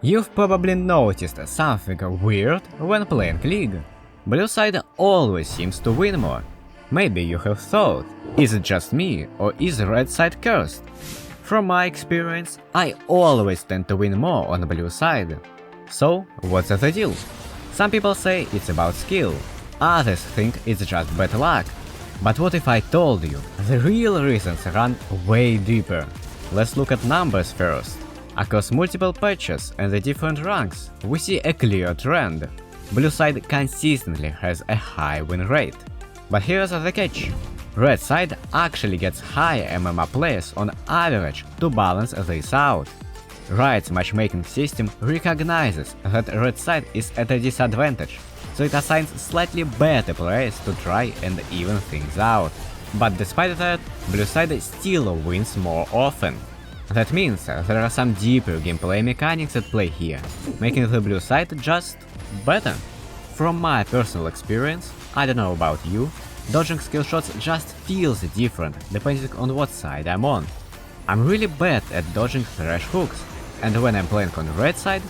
You've probably noticed something weird when playing League. Blue side always seems to win more. Maybe you have thought, is it just me or is red side cursed? From my experience, I always tend to win more on the blue side. So, what's the deal? Some people say it's about skill, others think it's just bad luck. But what if I told you, the real reasons run way deeper? Let's look at numbers first. Across multiple patches and the different ranks, we see a clear trend. Blue side consistently has a high win rate. But here's the catch. Red side actually gets high MMR players on average to balance this out. Riot's matchmaking system recognizes that red side is at a disadvantage, so it assigns slightly better players to try and even things out. But despite that, blue side still wins more often. That means there are some deeper gameplay mechanics at play here, making the blue side just better. From my personal experience, I don't know about you, dodging skill shots just feels different depending on what side I'm on. I'm really bad at dodging thrash hooks, and when I'm playing on red side,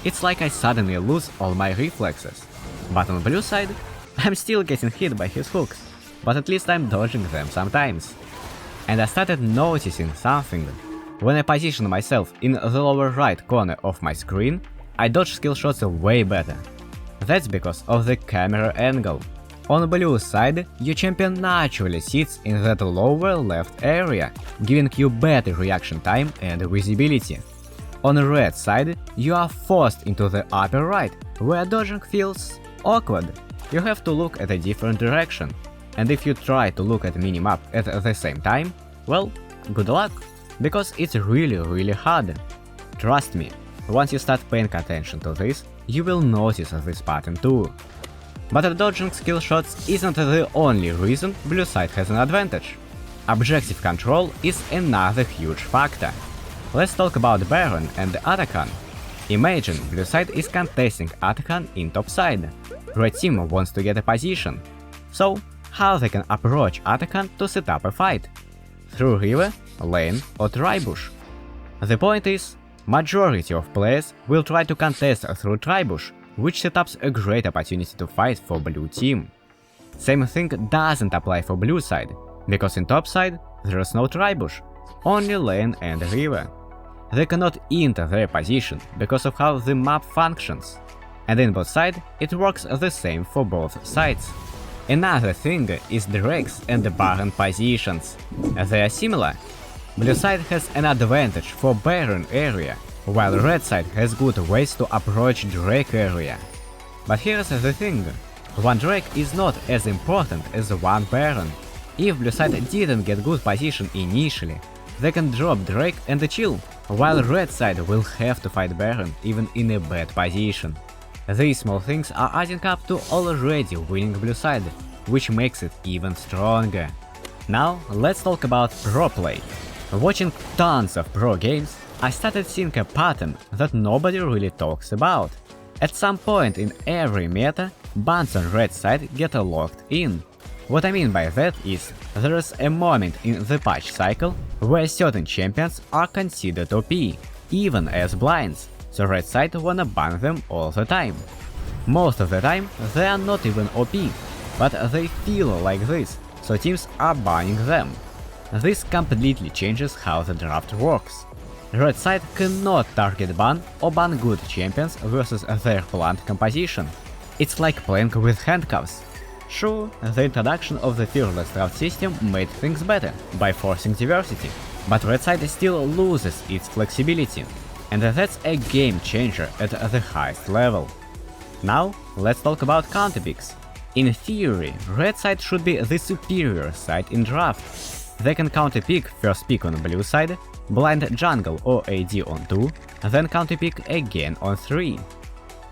it's like I suddenly lose all my reflexes. But on blue side, I'm still getting hit by his hooks, but at least I'm dodging them sometimes. And I started noticing something. When I position myself in the lower right corner of my screen, I dodge skill shots way better. That's because of the camera angle. On blue side, your champion naturally sits in that lower left area, giving you better reaction time and visibility. On red side, you are forced into the upper right, where dodging feels awkward. You have to look at a different direction, and if you try to look at minimap at the same time, well, good luck, because it's really hard. Trust me, once you start paying attention to this, you will notice this pattern too. But dodging skill shots isn't the only reason blue side has an advantage. Objective control is another huge factor. Let's talk about Baron and Atakan. Imagine blue side is contesting Atakan in top side. Red team wants to get a position. So, how they can approach Atakan to set up a fight? Through river, lane or tribush? The point is, majority of players will try to contest through tribush, which sets up a great opportunity to fight for blue team. Same thing doesn't apply for blue side, because in top side there's no tribush, only lane and river. They cannot enter their position because of how the map functions. And in both sides, it works the same for both sides. Another thing is Drake's and the Baron positions. They are similar. Blue side has an advantage for Baron area, while red side has good ways to approach Drake area. But here's the thing, one Drake is not as important as one Baron. If blue side didn't get good position initially, they can drop Drake and chill, while red side will have to fight Baron even in a bad position. These small things are adding up to already winning blue side, which makes it even stronger. Now let's talk about pro play. Watching tons of pro games, I started seeing a pattern that nobody really talks about. At some point in every meta, bans on red side get locked in. What I mean by that is, there is a moment in the patch cycle where certain champions are considered OP, even as blinds, so red side wanna ban them all the time. Most of the time, they are not even OP, but they feel like this, so teams are banning them. This completely changes how the draft works. Red side cannot target ban or ban good champions versus their planned composition. It's like playing with handcuffs. Sure, the introduction of the fearless draft system made things better by forcing diversity, but red side still loses its flexibility, and that's a game changer at the highest level. Now, let's talk about counterpicks. In theory, red side should be the superior side in draft. They can counterpick first pick on blue side, blind jungle or AD on 2, then counterpick again on 3.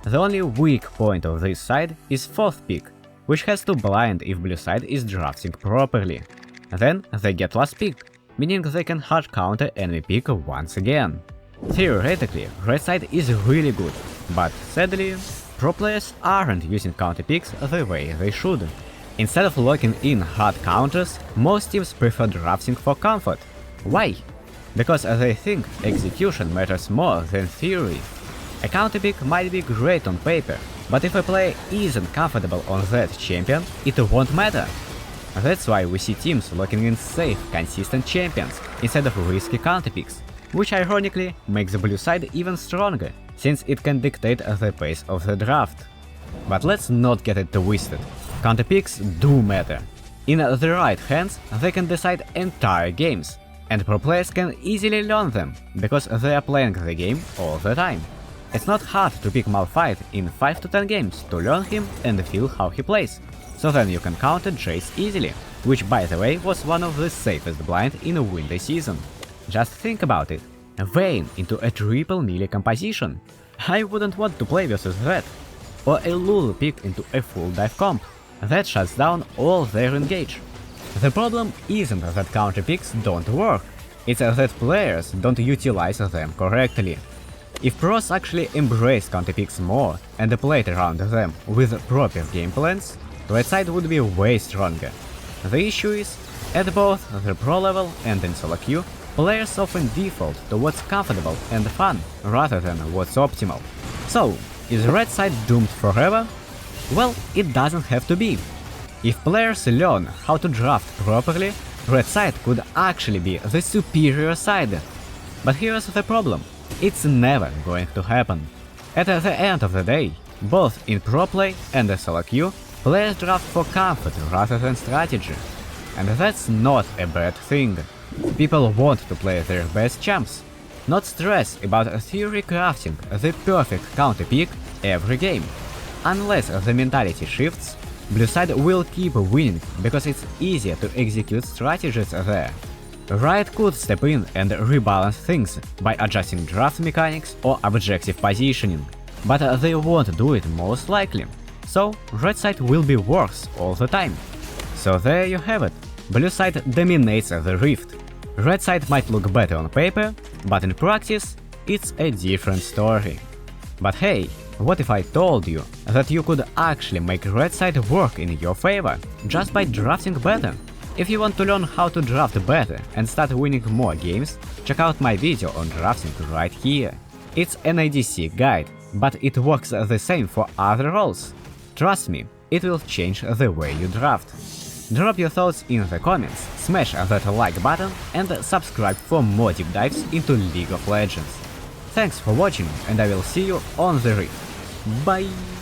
The only weak point of this side is fourth pick, which has to blind if blue side is drafting properly. Then they get last pick, meaning they can hard counter enemy pick once again. Theoretically, red side is really good, but sadly, pro players aren't using counter picks the way they should. Instead of locking in hard counters, most teams prefer drafting for comfort. Why? Because they think execution matters more than theory. A counterpick might be great on paper, but if a player isn't comfortable on that champion, it won't matter. That's why we see teams locking in safe, consistent champions instead of risky counterpicks, which ironically makes the blue side even stronger, since it can dictate the pace of the draft. But let's not get it twisted. Counterpicks do matter. In the right hands, they can decide entire games, and pro players can easily learn them, because they are playing the game all the time. It's not hard to pick Malphite in 5 to 10 games to learn him and feel how he plays, so then you can counter Jace easily, which by the way was one of the safest blind in a winter season. Just think about it. Vayne into a triple melee composition. I wouldn't want to play versus that. Or a Lulu pick into a full dive comp. That shuts down all their engage. The problem isn't that counterpicks don't work, it's that players don't utilize them correctly. If pros actually embrace counterpicks more and played around them with proper game plans, red side would be way stronger. The issue is, at both the pro level and in solo queue, players often default to what's comfortable and fun rather than what's optimal. So, is red side doomed forever? Well, it doesn't have to be. If players learn how to draft properly, red side could actually be the superior side. But here's the problem. It's never going to happen. At the end of the day, both in pro play and solo queue, players draft for comfort rather than strategy. And that's not a bad thing. People want to play their best champs, not stress about theory crafting the perfect counter pick every game. Unless the mentality shifts, blue side will keep winning because it's easier to execute strategies there. Riot could step in and rebalance things by adjusting draft mechanics or objective positioning, but they won't do it most likely, so red side will be worse all the time. So there you have it, blue side dominates the rift. Red side might look better on paper, but in practice, it's a different story. But hey, what if I told you that you could actually make red side work in your favor just by drafting better? If you want to learn how to draft better and start winning more games, check out my video on drafting right here. It's an ADC guide, but it works the same for other roles. Trust me, it will change the way you draft. Drop your thoughts in the comments, smash that like button and subscribe for more deep dives into League of Legends. Thanks for watching and I will see you on the rift. Bye!